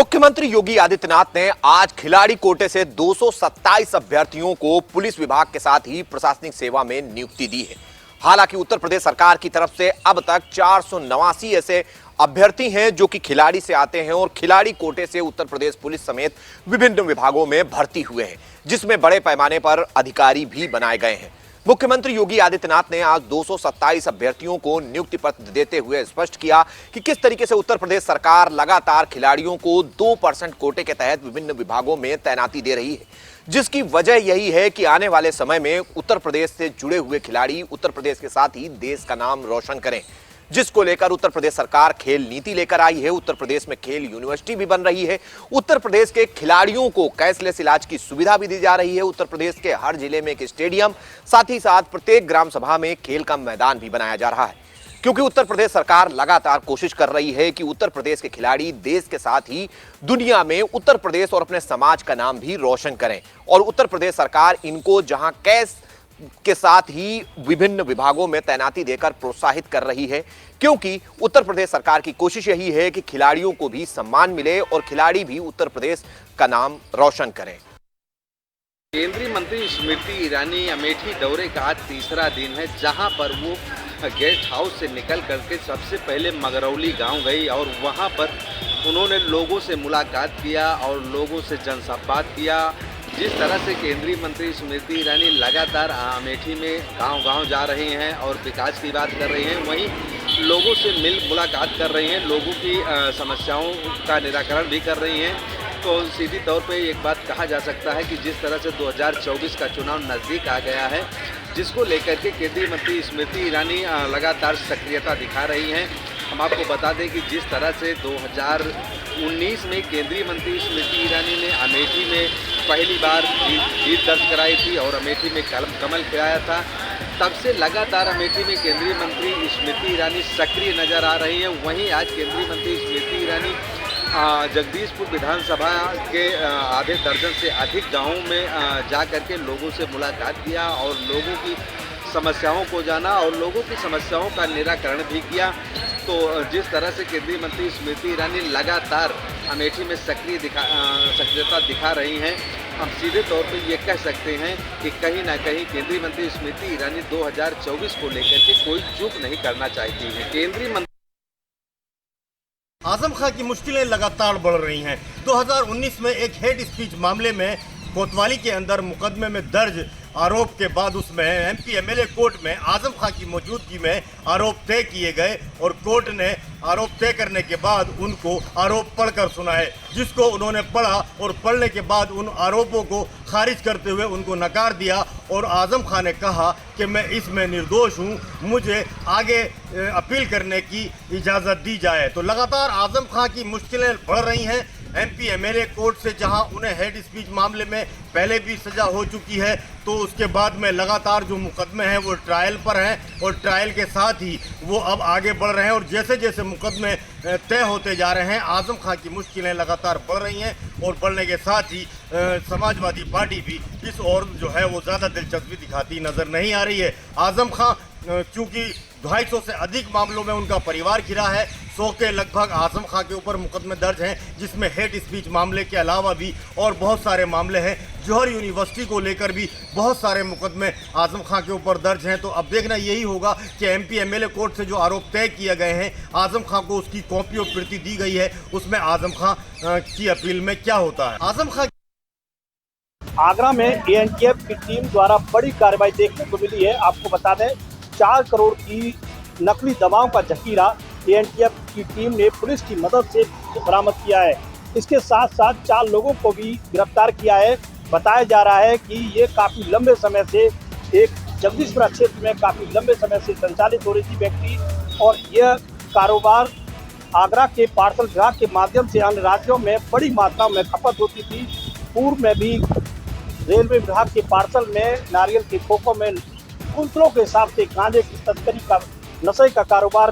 मुख्यमंत्री योगी आदित्यनाथ ने आज खिलाड़ी कोटे से 227 अभ्यर्थियों को पुलिस विभाग के साथ ही प्रशासनिक सेवा में नियुक्ति दी है। हालांकि उत्तर प्रदेश सरकार की तरफ से अब तक 489 ऐसे अभ्यर्थी हैं जो कि खिलाड़ी से आते हैं और खिलाड़ी कोटे से उत्तर प्रदेश पुलिस समेत विभिन्न विभागों में भर्ती हुए हैं, जिसमें बड़े पैमाने पर अधिकारी भी बनाए गए हैं। मुख्यमंत्री योगी आदित्यनाथ ने आज 227 अभ्यर्थियों को नियुक्ति पत्र देते हुए स्पष्ट किया कि किस तरीके से उत्तर प्रदेश सरकार लगातार खिलाड़ियों को 2% कोटे के तहत विभिन्न विभागों में तैनाती दे रही है, जिसकी वजह यही है कि आने वाले समय में उत्तर प्रदेश से जुड़े हुए खिलाड़ी उत्तर प्रदेश के साथ ही देश का नाम रोशन करें, जिसको लेकर उत्तर प्रदेश सरकार खेल नीति लेकर आई है। उत्तर प्रदेश में खेल यूनिवर्सिटी भी बन रही है। उत्तर प्रदेश के खिलाड़ियों को कैशलेस इलाज की सुविधा भी दी जा रही है। उत्तर प्रदेश के हर जिले में एक स्टेडियम, साथ ही साथ प्रत्येक ग्राम सभा में खेल का मैदान भी बनाया जा रहा है, क्योंकि उत्तर प्रदेश सरकार लगातार कोशिश कर रही है कि उत्तर प्रदेश के खिलाड़ी देश के साथ ही दुनिया में उत्तर प्रदेश और अपने समाज का नाम भी रोशन करें। और उत्तर प्रदेश सरकार इनको जहां कैश के साथ ही विभिन्न विभागों में तैनाती देकर प्रोत्साहित कर रही है, क्योंकि उत्तर प्रदेश सरकार की कोशिश यही है कि खिलाड़ियों को भी सम्मान मिले और खिलाड़ी भी उत्तर प्रदेश का नाम रोशन करें। केंद्रीय मंत्री स्मृति ईरानी अमेठी दौरे का आज तीसरा दिन है, जहां पर वो गेस्ट हाउस से निकल करके सबसे पहले मगरौली गांव गई और वहां पर उन्होंने लोगों से मुलाकात किया और लोगों से जनसंवाद किया। जिस तरह से केंद्रीय मंत्री स्मृति ईरानी लगातार अमेठी में गांव-गांव जा रही हैं और विकास की बात कर रही हैं, वहीं लोगों से मुलाकात कर रही हैं, लोगों की समस्याओं का निराकरण भी कर रही हैं। तो सीधी तौर पे एक बात कहा जा सकता है कि जिस तरह से 2024 का चुनाव नज़दीक आ गया है, जिसको लेकर के केंद्रीय मंत्री स्मृति ईरानी लगातार सक्रियता दिखा रही हैं। हम आपको बता दें कि जिस तरह से 2019 में केंद्रीय मंत्री स्मृति ईरानी ने अमेठी में पहली बार जीत दर्ज कराई थी और अमेठी में कमल खिलाया था, तब से लगातार अमेठी में केंद्रीय मंत्री स्मृति ईरानी सक्रिय नज़र आ रही हैं। वहीं आज केंद्रीय मंत्री स्मृति ईरानी जगदीशपुर विधानसभा के आधे दर्जन से अधिक गाँवों में जा कर के लोगों से मुलाकात किया और लोगों की समस्याओं को जाना और लोगों की समस्याओं का निराकरण भी किया। तो जिस तरह से केंद्रीय मंत्री स्मृति ईरानी लगातार अमेठी में सक्रियता दिखा रही हैं, हम सीधे तौर पर ये कह सकते हैं कि कहीं ना कहीं केंद्रीय मंत्री स्मृति ईरानी 2024 को लेकर के कोई चूक नहीं करना चाहती है। केंद्रीय मंत्री आजम खां की मुश्किलें लगातार बढ़ रही हैं। 2019 में एक हेड स्पीच मामले में कोतवाली के अंदर मुकदमे में दर्ज आरोप के बाद उसमें एमपी एमएलए कोर्ट में आजम खां की मौजूदगी में आरोप तय किए गए और कोर्ट ने आरोप तय करने के बाद उनको आरोप पढ़कर सुनाए, जिसको उन्होंने पढ़ा और पढ़ने के बाद उन आरोपों को खारिज करते हुए उनको नकार दिया और आजम खां ने कहा कि मैं इसमें निर्दोष हूं, मुझे आगे अपील करने की इजाज़त दी जाए। तो लगातार आजम खां की मुश्किलें बढ़ रही हैं। एमपी एमएलए कोर्ट से जहां उन्हें हेड स्पीच मामले में पहले भी सज़ा हो चुकी है, तो उसके बाद में लगातार जो मुकदमे हैं वो ट्रायल पर हैं और ट्रायल के साथ ही वो अब आगे बढ़ रहे हैं और जैसे जैसे मुकदमे तय होते जा रहे हैं, आजम खां की मुश्किलें लगातार बढ़ रही हैं और बढ़ने के साथ ही समाजवादी पार्टी भी इस ओर जो है वो ज़्यादा दिलचस्पी दिखाती नज़र नहीं आ रही है। आजम खां चूँकि 250 से अधिक मामलों में उनका परिवार घिरा है, 100 के लगभग आजम खां के ऊपर मुकदमे दर्ज हैं, जिसमें हेड स्पीच मामले के अलावा भी और बहुत सारे मामले हैं। जौहर यूनिवर्सिटी को लेकर भी बहुत सारे मुकदमे आजम खां के ऊपर दर्ज हैं। तो अब देखना यही होगा कि एमपी एमएलए कोर्ट से जो आरोप तय किए गए हैं, आजम खां को उसकी कॉपी और प्रति दी गई है, उसमें आजम खां की अपील में क्या होता है। आजम खां आगरा में एएनटीएफ की टीम द्वारा बड़ी कार्रवाई देखने को मिली है। आपको बता दें, 4 करोड़ की नकली दवाओं का जखीरा एएनटीएफ की टीम ने पुलिस की मदद से बरामद किया है। इसके साथ साथ 4 लोगों को भी गिरफ्तार किया है। बताया जा रहा है कि ये काफ़ी लंबे समय से एक जगदीशपुरा क्षेत्र में काफ़ी लंबे समय से संचालित हो रही थी व्यक्ति, और यह कारोबार आगरा के पार्सल विभाग के माध्यम से अन्य राज्यों में बड़ी मात्रा में खपत होती थी। पूर्व में भी रेलवे विभाग के पार्सल में नारियल के खोखों में कुंतलों के हिसाब से गांजे की तस्करी का नशे का कारोबार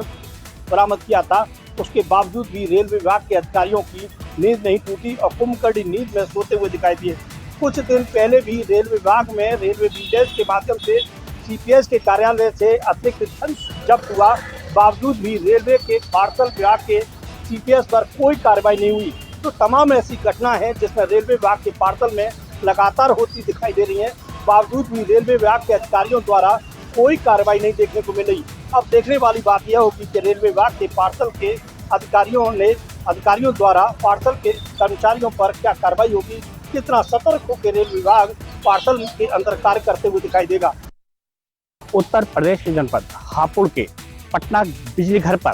बरामद किया था। उसके बावजूद भी रेलवे विभाग के अधिकारियों की नींद नहीं टूटी और कुंभकर्ण नींद में सोते हुए दिखाई दिए। कुछ दिन पहले भी रेलवे विभाग में रेलवे विजिलेंस के माध्यम से सीपीएस के कार्यालय से अतिरिक्त धन जब्त हुआ, बावजूद भी रेलवे के पार्सल विभाग के सीपीएस पर कोई कार्रवाई नहीं हुई। तो तमाम ऐसी घटना है जिसमें रेलवे विभाग के पार्सल में लगातार होती दिखाई दे रही है। बावजूद भी रेलवे विभाग के अधिकारियों द्वारा कोई कार्रवाई नहीं देखने को मिल रही। अब देखने वाली बात यह होगी कि रेलवे विभाग के पार्सल के अधिकारियों द्वारा पार्सल के कर्मचारियों पर क्या कार्रवाई होगी, कितना सतर्क होकर रेल विभाग पार्सल के अंदर कार्य करते हुए दिखाई देगा। उत्तर प्रदेश के जनपद हापुड़ के पटना बिजली घर पर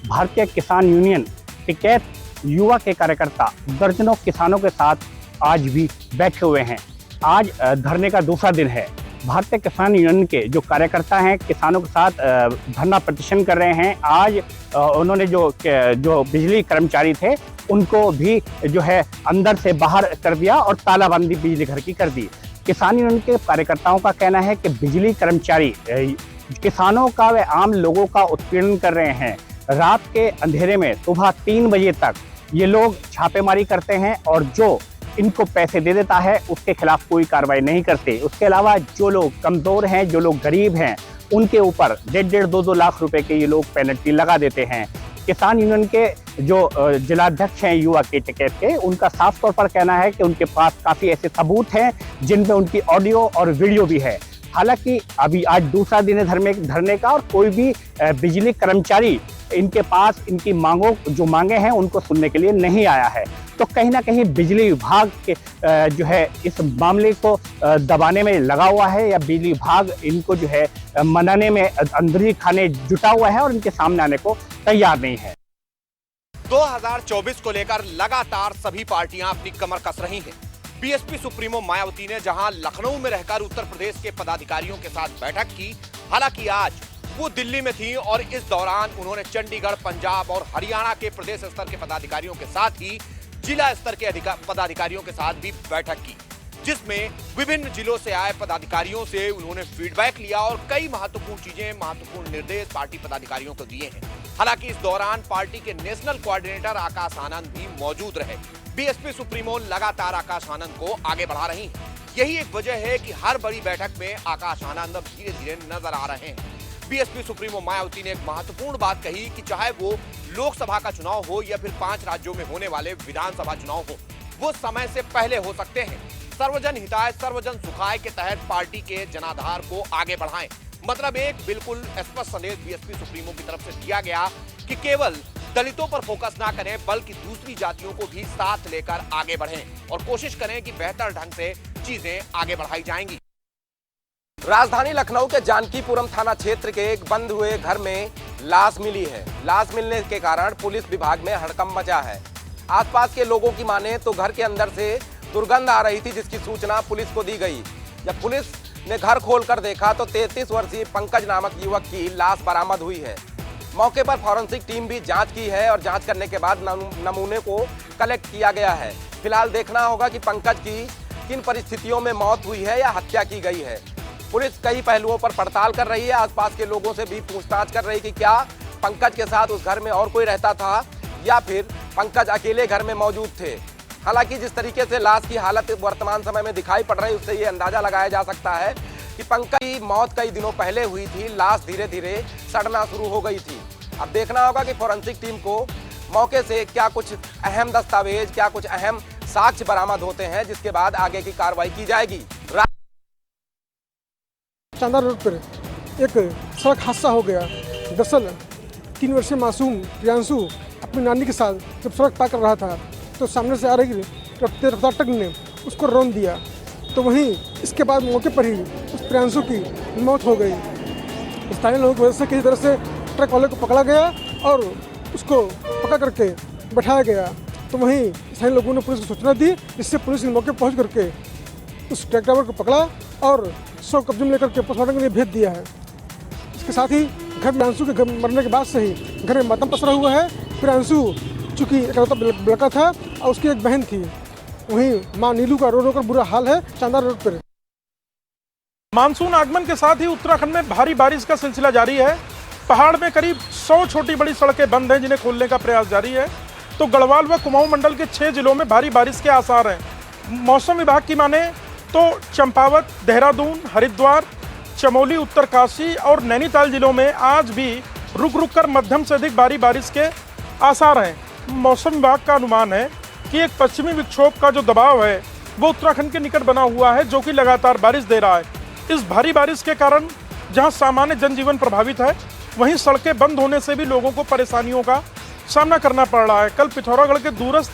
भारतीय किसान यूनियन टिकैत युवा के कार्यकर्ता दर्जनों किसानों के साथ आज भी बैठे हुए हैं। आज धरने का दूसरा दिन है। भारतीय किसान यूनियन के जो कार्यकर्ता हैं किसानों के साथ धरना प्रदर्शन कर रहे हैं। आज उन्होंने जो बिजली कर्मचारी थे उनको भी जो है अंदर से बाहर कर दिया और तालाबंदी बिजली घर की कर दी। किसान यूनियन के कार्यकर्ताओं का कहना है कि बिजली कर्मचारी किसानों का व आम लोगों का उत्पीड़न कर रहे हैं। रात के अंधेरे में सुबह 3 बजे तक ये लोग छापेमारी करते हैं और जो इनको पैसे दे देता है उसके खिलाफ कोई कार्रवाई नहीं करते। उसके अलावा जो लोग कमज़ोर हैं, जो लोग गरीब हैं, उनके ऊपर 1.5-2 लाख रुपए के ये लोग पेनल्टी लगा देते हैं। किसान यूनियन के जो जिलाध्यक्ष हैं युवा के टिकैत के, उनका साफ तौर पर कहना है कि उनके पास काफ़ी ऐसे सबूत हैं जिन पे उनकी ऑडियो और वीडियो भी है। हालांकि अभी आज दूसरा दिन है धरने का और कोई भी बिजली कर्मचारी इनके पास इनकी जो मांगे हैं उनको सुनने के लिए नहीं आया है। तो कहीं ना कहीं बिजली विभाग के जो है इस मामले को दबाने में लगा हुआ है या बिजली विभाग इनको जो है मनाने में अंदरूनी खाने जुटा हुआ है और इनके सामने आने को तैयार नहीं है। 2024 को लेकर लगातार सभी पार्टियां अपनी कमर कस रही हैं। बीएसपी सुप्रीमो मायावती ने जहां लखनऊ में रहकर उत्तर प्रदेश के पदाधिकारियों के साथ बैठक की, हालांकि आज वो दिल्ली में थी और इस दौरान उन्होंने चंडीगढ़, पंजाब और हरियाणा के प्रदेश स्तर के पदाधिकारियों के साथ ही जिला स्तर के पदाधिकारियों के साथ भी बैठक की, जिसमें विभिन्न जिलों से आए पदाधिकारियों से उन्होंने फीडबैक लिया और कई महत्वपूर्ण निर्देश पार्टी पदाधिकारियों को दिए हैं। हालांकि इस दौरान पार्टी के नेशनल कोऑर्डिनेटर आकाश आनंद भी मौजूद रहे। बीएसपी सुप्रीमो लगातार आकाश आनंद को आगे बढ़ा रही हैं। यही एक वजह है कि हर बड़ी बैठक में आकाश आनंद अब धीरे धीरे नजर आ रहे हैं। बीएसपी सुप्रीमो मायावती ने एक महत्वपूर्ण बात कही कि चाहे वो लोकसभा का चुनाव हो या फिर 5 राज्यों में होने वाले विधानसभा चुनाव हो, वो समय से पहले हो सकते हैं। सर्वजन हिताय सर्वजन सुखाय के तहत पार्टी के जनाधार को आगे बढ़ाएं। मतलब एक बिल्कुल स्पष्ट संदेश बीएसपी सुप्रीमो की तरफ से दिया गया कि केवल दलितों पर फोकस ना करें बल्कि दूसरी जातियों को भी साथ लेकर आगे बढ़ें और कोशिश करें कि बेहतर ढंग से चीजें आगे बढ़ाई जाएंगी। राजधानी लखनऊ के जानकीपुरम थाना क्षेत्र के एक बंद हुए घर में लाश मिली है। लाश मिलने के कारण पुलिस विभाग में हड़कंप मचा है। आसपास के लोगों की माने तो घर के अंदर से दुर्गंध आ रही थी, जिसकी सूचना पुलिस को दी गई। जब पुलिस ने घर खोलकर देखा तो 33 वर्षीय पंकज नामक युवक की लाश बरामद हुई है। मौके पर फॉरेंसिक टीम भी जांच की है और जांच करने के बाद नमूने को कलेक्ट किया गया है। फिलहाल देखना होगा कि पंकज की किन परिस्थितियों में मौत हुई है या हत्या की गई है। पुलिस कई पहलुओं पर पड़ताल कर रही है। आसपास के लोगों से भी पूछताछ कर रही है कि क्या पंकज के साथ उस घर में और कोई रहता था या फिर पंकज अकेले घर में मौजूद थे। हालांकि जिस तरीके से लाश की हालत वर्तमान समय में दिखाई पड़ रही है, उससे ये अंदाजा लगाया जा सकता है कि पंकज की मौत कई दिनों पहले हुई थी। लाश धीरे धीरे सड़ना शुरू हो गई थी। अब देखना होगा कि फॉरेंसिक टीम को मौके से क्या कुछ अहम दस्तावेज, क्या कुछ अहम साक्ष्य बरामद होते हैं, जिसके बाद आगे की कार्रवाई की जाएगी। चांदा रोड पर एक सड़क हादसा हो गया। दरअसल 3 वर्षीय मासूम प्रियांशु अपनी नानी के साथ जब सड़क पार कर रहा था तो सामने से आ रही तेज रफ्तार ट्रक ने उसको रौंद दिया। तो वहीं इसके बाद मौके पर ही उस प्रियांशु की मौत हो गई। स्थानीय लोगों की वजह से किसी तरह से ट्रक वाले को पकड़ा गया और उसको पकड़ करके बैठाया गया। तो वहीं स्थानीय लोगों ने पुलिस को सूचना दी, जिससे पुलिस ने मौके पहुँच करके उस ट्रक ड्राइवर को पकड़ा और शव कब्जे में लेकर के पोस्टमार्टम के लिए भेज दिया है। इसके साथ ही घर प्रियांशु के घर मरने के बाद से ही घर में मातम पसरा हुआ है। प्रियांशु चूँकि इकलौता लड़का था और उसकी एक बहन थी। वहीं मां नीलू का रो रो कर बुरा हाल है चांदा रोड पर। मानसून आगमन के साथ ही उत्तराखंड में भारी बारिश का सिलसिला जारी है। पहाड़ में करीब 100 छोटी बड़ी सड़कें बंद हैं, जिन्हें खोलने का प्रयास जारी है। तो गढ़वाल व कुमाऊं मंडल के 6 जिलों में भारी बारिश के आसार हैं। मौसम विभाग की माने तो चंपावत, देहरादून, हरिद्वार, चमोली, उत्तरकाशी और नैनीताल जिलों में आज भी रुक रुक कर मध्यम से अधिक भारी बारिश के आसार हैं। मौसम विभाग का अनुमान है कि एक पश्चिमी विक्षोभ का जो दबाव है वो उत्तराखंड के निकट बना हुआ है, जो कि लगातार बारिश दे रहा है। इस भारी बारिश के कारण जहां सामान्य जनजीवन प्रभावित है, वहीं सड़कें बंद होने से भी लोगों को परेशानियों का सामना करना पड़ रहा है। कल पिथौरागढ़ के दूरस्थ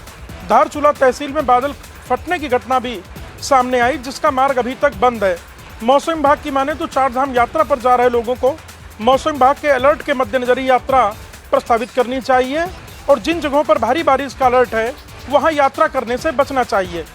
धारचूला तहसील में बादल फटने की घटना भी सामने आई, जिसका मार्ग अभी तक बंद है। मौसम विभाग की माने तो चारधाम यात्रा पर जा रहे लोगों को मौसम विभाग के अलर्ट के मद्देनजर यात्रा प्रस्तावित करनी चाहिए और जिन जगहों पर भारी बारिश का अलर्ट है वहां यात्रा करने से बचना चाहिए।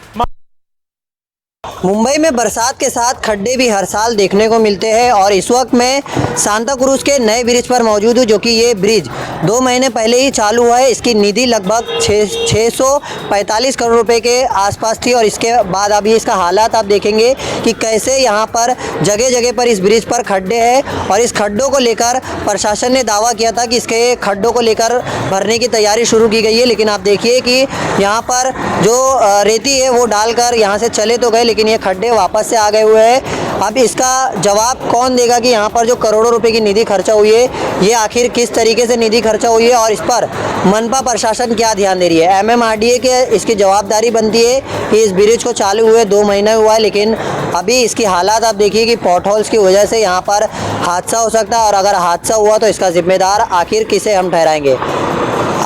मुंबई में बरसात के साथ खड्डे भी हर साल देखने को मिलते हैं और इस वक्त मैं सांता क्रूज के नए ब्रिज पर मौजूद हूँ, जो कि ये ब्रिज 2 महीने पहले ही चालू हुआ है। इसकी निधि लगभग 645 करोड़ रुपए के आसपास थी और इसके बाद अभी इसका हालात आप देखेंगे कि कैसे यहाँ पर जगह जगह पर इस ब्रिज पर खड्डे हैं और इस खड्डों को लेकर प्रशासन ने दावा किया था कि इसके खड्डों को लेकर भरने की तैयारी शुरू की गई है, लेकिन आप देखिए कि यहाँ पर जो रेती है वो डालकर यहाँ से चले तो गए, लेकिन ये खड्डे वापस से आ गए हुए हैं। अब इसका जवाब कौन देगा कि यहाँ पर जो करोड़ों रुपए की निधि खर्चा हुई है, ये आखिर किस तरीके से निधि खर्चा हुई है और इस पर मनपा प्रशासन क्या ध्यान दे रही है। MMRDA के इसकी जवाबदारी बनती है कि इस ब्रिज को चालू हुए 2 महीना हुआ है, लेकिन अभी इसकी हालात आप देखिए कि पॉट होल्स की वजह से यहाँ पर हादसा हो सकता है और अगर हादसा हुआ तो इसका जिम्मेदार आखिर किसे हम ठहराएंगे।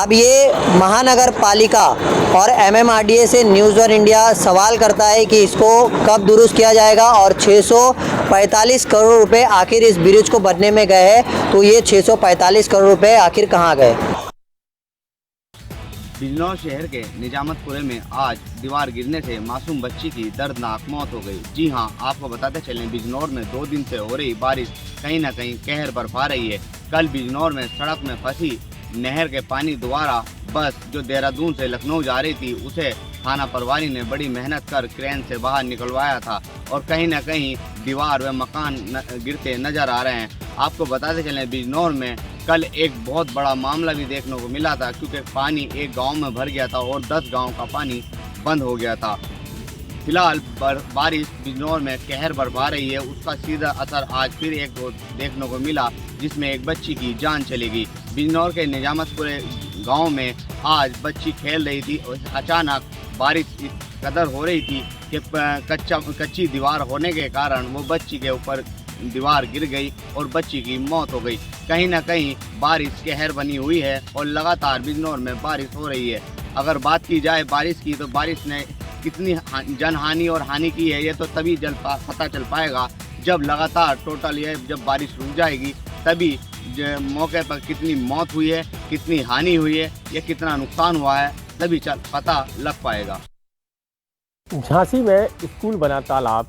अब ये महानगर पालिका और MMRDA से न्यूज़ वन इंडिया सवाल करता है कि इसको कब दुरुस्त किया जाएगा और 645 करोड़ रुपए आखिर इस ब्रिज को बनने में गए हैं, तो ये 645 करोड़ रुपए आखिर कहाँ गए। बिजनौर शहर के निजामतपुरे में आज दीवार गिरने से मासूम बच्ची की दर्दनाक मौत हो गई। जी हां, आपको बताते चलें, बिजनौर में 2 दिन से हो रही बारिश कहीं न कहीं कहर बरपा रही है। कल बिजनौर में सड़क में फंसी नहर के पानी द्वारा बस जो देहरादून से लखनऊ जा रही थी, उसे थाना परवानी ने बड़ी मेहनत कर क्रेन से बाहर निकलवाया था और कहीं न कहीं दीवार व मकान गिरते नजर आ रहे हैं। आपको बताते चलें, बिजनौर में कल एक बहुत बड़ा मामला भी देखने को मिला था, क्योंकि पानी एक गांव में भर गया था और 10 गांव का पानी बंद हो गया था। फिलहाल बारिश बिजनौर में कहर बरपा रही है, उसका सीधा असर आज फिर एक देखने को मिला, जिसमें एक बच्ची की जान चली गई। बिजनौर के निजामतपुरे गांव में आज बच्ची खेल रही थी और अचानक बारिश इस कदर हो रही थी कि कच्ची दीवार होने के कारण वो बच्ची के ऊपर दीवार गिर गई और बच्ची की मौत हो गई। कहीं ना कहीं बारिश कहर बनी हुई है और लगातार बिजनौर में बारिश हो रही है। अगर बात की जाए बारिश की, तो बारिश ने कितनी जनहानि और हानि की है, ये तो तभी पता चल पाएगा जब लगातार टोटल ये जब बारिश रुक जाएगी, तभी मौके पर कितनी मौत हुई है, कितनी हानि हुई है, या कितना नुकसान हुआ है, तभी पता लग पाएगा। झांसी में स्कूल बना तालाब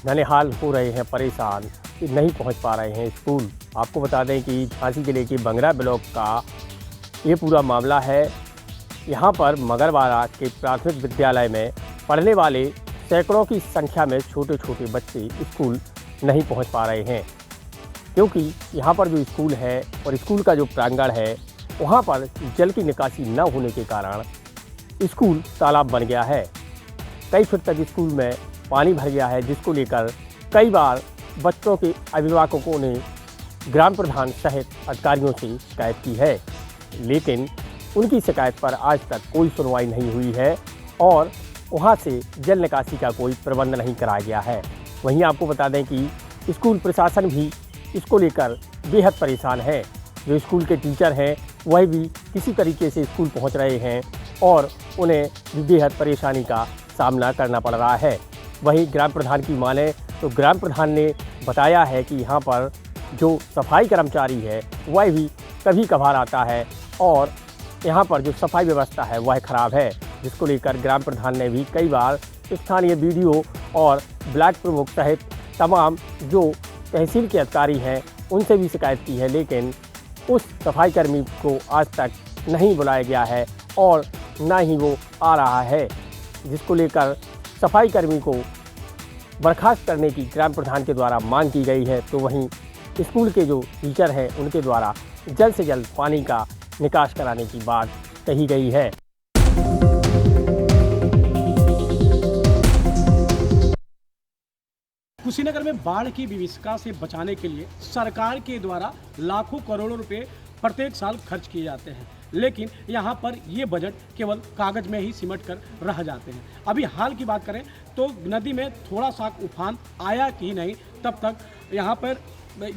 ननिहाल हो रहे हैं परेशान, नहीं पहुंच पा रहे हैं स्कूल। आपको बता दें कि झांसी जिले के बंगरा ब्लॉक का ये पूरा मामला है। यहाँ पर मगरवाड़ा के प्राथमिक विद्यालय में पढ़ने वाले सैकड़ों की संख्या में छोटे छोटे बच्चे स्कूल नहीं पहुँच पा रहे हैं, क्योंकि यहाँ पर जो स्कूल है और स्कूल का जो प्रांगण है, वहाँ पर जल की निकासी न होने के कारण स्कूल तालाब बन गया है। कई फीट तक स्कूल में पानी भर गया है, जिसको लेकर कई बार बच्चों के अभिभावकों ने ग्राम प्रधान सहित अधिकारियों से शिकायत की है, लेकिन उनकी शिकायत पर आज तक कोई सुनवाई नहीं हुई है और वहाँ से जल निकासी का कोई प्रबंध नहीं कराया गया है। वहीं आपको बता दें कि स्कूल प्रशासन भी इसको लेकर बेहद परेशान है। जो स्कूल के टीचर हैं वह भी किसी तरीके से स्कूल पहुँच रहे हैं और उन्हें भी बेहद परेशानी का सामना करना पड़ रहा है। वहीं ग्राम प्रधान की माने तो ग्राम प्रधान ने बताया है कि यहाँ पर जो सफाई कर्मचारी है वह भी कभी कभार आता है और यहाँ पर जो सफाई व्यवस्था है वह खराब है, जिसको लेकर ग्राम प्रधान ने भी कई बार स्थानीय BDO और ब्लॉक प्रमुख सहित तमाम जो तहसील के अधिकारी हैं उनसे भी शिकायत की है, लेकिन उस सफाई कर्मी को आज तक नहीं बुलाया गया है और ना ही वो आ रहा है, जिसको लेकर सफाई कर्मी को बर्खास्त करने की ग्राम प्रधान के द्वारा मांग की गई है। तो वहीं स्कूल के जो टीचर हैं उनके द्वारा जल्द से जल्द पानी का निकास कराने की बात कही गई है। कुशीनगर में बाढ़ की विभीषिका से बचाने के लिए सरकार के द्वारा लाखों करोड़ों रुपए प्रत्येक साल खर्च किए जाते हैं, लेकिन यहाँ पर ये बजट केवल कागज में ही सिमट कर रह जाते हैं। अभी हाल की बात करें तो नदी में थोड़ा सा उफान आया कि नहीं, तब तक यहाँ पर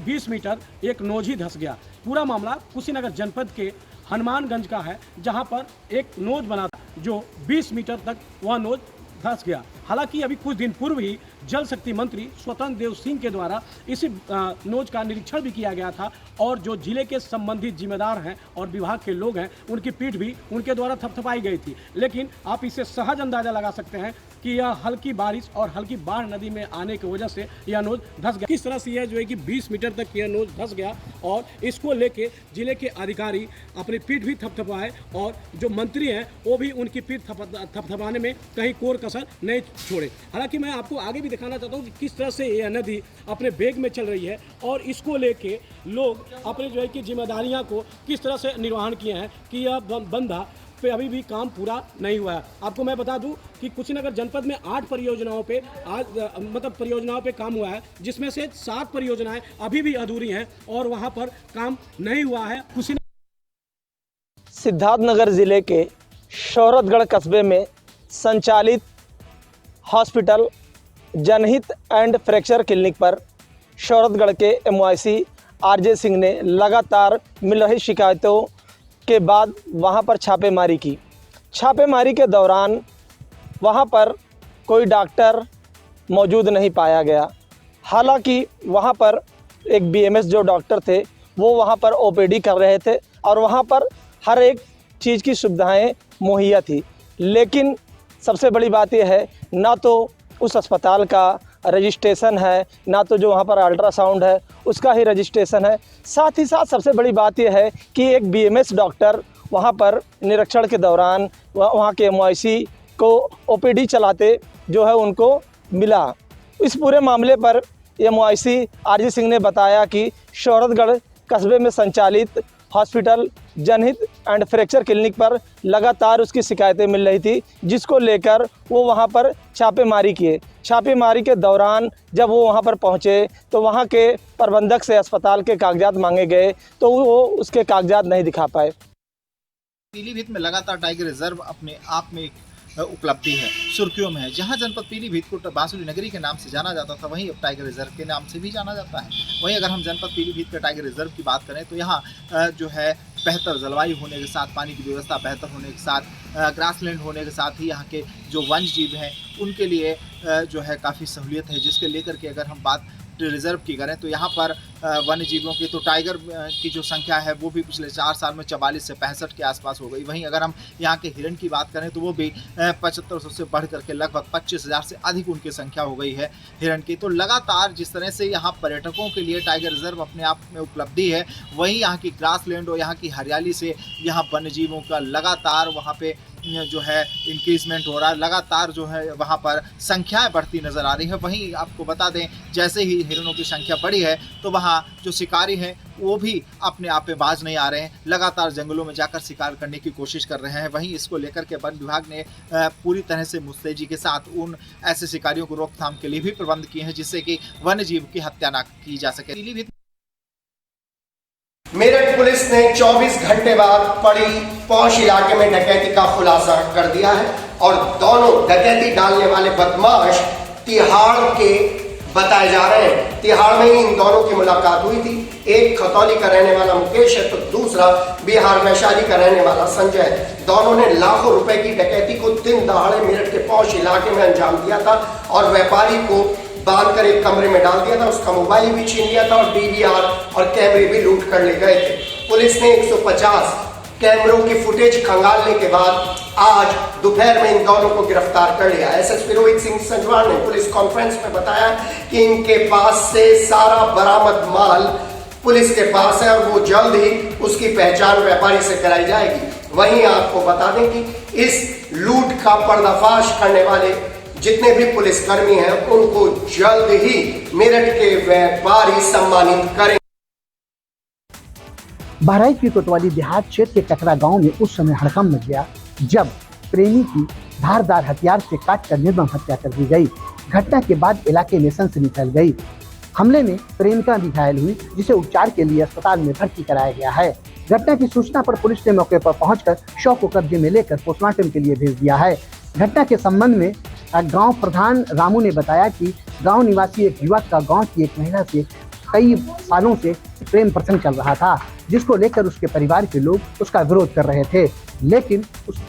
20 मीटर एक नोज ही धंस गया। पूरा मामला कुशीनगर जनपद के हनुमानगंज का है, जहाँ पर एक नोज बना था जो 20 मीटर तक वह नोज धंस गया। हालांकि अभी कुछ दिन पूर्व ही जल शक्ति मंत्री स्वतंत्र देव सिंह के द्वारा इसी नोज का निरीक्षण भी किया गया था और जो जिले के संबंधित जिम्मेदार हैं और विभाग के लोग हैं उनकी पीठ भी उनके द्वारा थपथपाई गई थी। लेकिन आप इससे सहज अंदाजा लगा सकते हैं कि यह हल्की बारिश और हल्की बाढ़ नदी में आने की वजह से यह नोज धंस गया। किस तरह से यह जो है कि 20 मीटर तक यह नोज धंस गया और इसको लेके जिले के अधिकारी अपनी पीठ भी थपथपाए और जो मंत्री हैं वो भी उनकी पीठ थपथपाने में कहीं कोर कसर नहीं छोड़े। हालांकि मैं आपको आगे भी दिखाना चाहता हूँ कि किस तरह से यह नदी अपने वेग में चल रही है और इसको लेके लोग अपने जो है कि जिम्मेदारियां को किस तरह से निर्वहन किए हैं कि यह बंधा पे अभी भी काम पूरा नहीं हुआ है। आपको मैं बता दूं कि कुशीनगर जनपद में 8 परियोजनाओं पे परियोजनाओं पे काम हुआ है, जिसमें से 7 परियोजनाएं अभी भी अधूरी हैं और वहां पर काम नहीं हुआ है। सिद्धार्थनगर जिले के शौहरतगढ़ कस्बे में संचालित हॉस्पिटल जनहित एंड फ्रैक्चर क्लिनिक पर शौहरतगढ़ के MYC RJ सिंह ने लगातार मिल रही शिकायतों के बाद वहां पर छापेमारी की। छापेमारी के दौरान वहां पर कोई डॉक्टर मौजूद नहीं पाया गया। हालांकि वहां पर एक BMS जो डॉक्टर थे वो वहां पर OPD कर रहे थे और वहां पर हर एक चीज़ की सुविधाएं मुहैया थी। लेकिन सबसे बड़ी बात यह है, ना तो उस अस्पताल का रजिस्ट्रेशन है, ना तो जो वहाँ पर अल्ट्रासाउंड है उसका ही रजिस्ट्रेशन है। साथ ही साथ सबसे बड़ी बात यह है कि एक BMS डॉक्टर वहाँ पर निरीक्षण के दौरान वहाँ के MYC को OPD चलाते जो है उनको मिला। इस पूरे मामले पर MYC RJ सिंह ने बताया कि शौहरतगढ़ कस्बे में संचालित हॉस्पिटल जनहित एंड फ्रैक्चर क्लिनिक पर लगातार उसकी शिकायतें मिल रही थी, जिसको लेकर वो वहाँ पर छापेमारी किए। छापेमारी के दौरान जब वो वहाँ पर पहुँचे तो वहाँ के प्रबंधक से अस्पताल के कागजात मांगे गए तो वो उसके कागजात नहीं दिखा पाए। पीलीभीत में लगातार टाइगर रिजर्व अपने आप में एक उपलब्धि है, सुर्खियों में है। जहां जनपद पीलीभीत को बांसुरी नगरी के नाम से जाना जाता था, वहीं अब टाइगर रिजर्व के नाम से भी जाना जाता है। वहीं अगर हम जनपद पीलीभीत के टाइगर रिजर्व की बात करें तो यहाँ जो है बेहतर जलवायु होने के साथ, पानी की व्यवस्था बेहतर होने के साथ, ग्रासलैंड होने के साथ ही यहाँ के जो वन्य जीव हैं उनके लिए जो है काफ़ी सहूलियत है। जिसके लेकर के अगर हम बात रिजर्व की करें तो यहाँ पर वन्य जीवों की तो टाइगर की जो संख्या है वो भी पिछले 4 साल में 44 से 65 के आसपास हो गई। वहीं अगर हम यहाँ के हिरण की बात करें तो वो भी 7500 से बढ़ करके लगभग 25,000 से अधिक उनकी संख्या हो गई है हिरण की। तो लगातार जिस तरह से यहाँ पर्यटकों के लिए टाइगर रिजर्व अपने आप में उपलब्धि है, वहीं यहाँ की ग्रासलैंड और यहाँ की हरियाली से यहाँ वन्य जीवों का लगातार वहाँ पे जो है इंक्रीजमेंट हो रहा है, लगातार जो है वहाँ पर संख्याएं बढ़ती नज़र आ रही है। वहीं आपको बता दें जैसे ही हिरणों की संख्या बढ़ी है तो वहाँ जो शिकारी हैं वो भी अपने आप पे बाज नहीं आ रहे हैं, लगातार जंगलों में जाकर शिकार करने की कोशिश कर रहे हैं। वहीं इसको लेकर के वन विभाग ने पूरी तरह से मुस्तैदी के साथ उन ऐसे शिकारियों को रोकथाम के लिए भी प्रबंध किए हैं जिससे कि वन्य जीव की हत्या न की जा सके। मेरठ पुलिस ने 24 घंटे बाद पड़ी पौष इलाके में डकैती का खुलासा कर दिया है और दोनों डकैती डालने वाले बदमाश तिहाड़ के बताए जा रहे हैं। तिहाड़ में ही इन दोनों की मुलाकात हुई थी। एक खतौली का रहने वाला मुकेश है तो दूसरा बिहार वैशाली का रहने वाला संजय है। दोनों ने लाखों रुपए की डकैती को दिन दहाड़े मेरठ के पौष इलाके में अंजाम दिया था और व्यापारी को बांध कर एक कमरे में डाल दिया था, उसका मोबाइल भी छीन लिया था और DVR और कैमरे भी लूट कर ले गए थे। पुलिस ने 150 कैमरों की फुटेज खंगालने के बाद आज दोपहर में इन दोनों को गिरफ्तार कर लिया। SSP रोहित सिंह संजवान ने पुलिस कॉन्फ्रेंस में बताया कि इनके पास से सारा बरामद माल पुलिस के पास है और वो जल्द ही उसकी पहचान व्यापारी से कराई जाएगी। वहीं आपको बता दें कि इस लूट का पर्दाफाश करने वाले जितने भी पुलिसकर्मी हैं उनको जल्द ही मेरठ के व्यापारी सम्मानित करें। बहराइच की कोतवाली देहात क्षेत्र के ककरा गांव में उस समय हड़कंप मच गया जब प्रेमी की धारदार हथियार से काटकर निर्मम हत्या कर दी गई। घटना के बाद इलाके में सनसनी फैल गई। हमले में प्रेमिका भी घायल हुई जिसे उपचार के लिए अस्पताल में भर्ती कराया गया है। घटना की सूचना पर पुलिस ने मौके पर पहुंचकर शव को कब्जे में लेकर पोस्टमार्टम के लिए भेज दिया है। घटना के संबंध में गांव प्रधान रामू ने बताया कि गांव निवासी एक युवक का गांव की एक महिला से कई सालों से प्रेम प्रसंग चल रहा था, जिसको लेकर उसके परिवार के लोग उसका विरोध कर रहे थे। लेकिन उस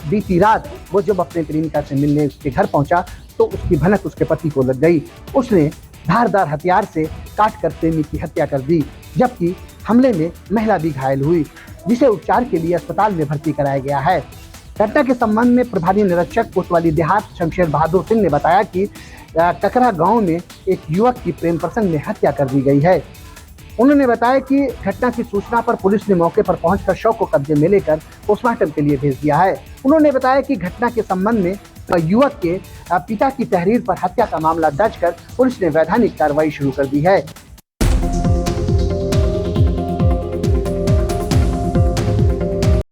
बीती रात वो जब अपने प्रेमिका से मिलने उसके घर पहुंचा तो उसकी भनक उसके पति को लग गई। उसने धारदार हथियार से काट कर प्रेमी की हत्या कर दी, जबकि हमले में महिला भी घायल हुई, जिसे उपचार के लिए अस्पताल में भर्ती कराया गया है। घटना के संबंध में प्रभारी निरीक्षक कोतवाली देहात शमशेर बहादुर सिंह ने बताया कि ककरा गांव में एक युवक की प्रेम प्रसंग में हत्या कर दी गई है। उन्होंने बताया कि घटना की सूचना पर पुलिस ने मौके पर पहुंचकर शव को कब्जे में लेकर पोस्टमार्टम के लिए भेज दिया है। उन्होंने बताया कि घटना के संबंध में युवक के पिता की तहरीर पर हत्या का मामला दर्ज कर पुलिस ने वैधानिक कार्रवाई शुरू कर दी है।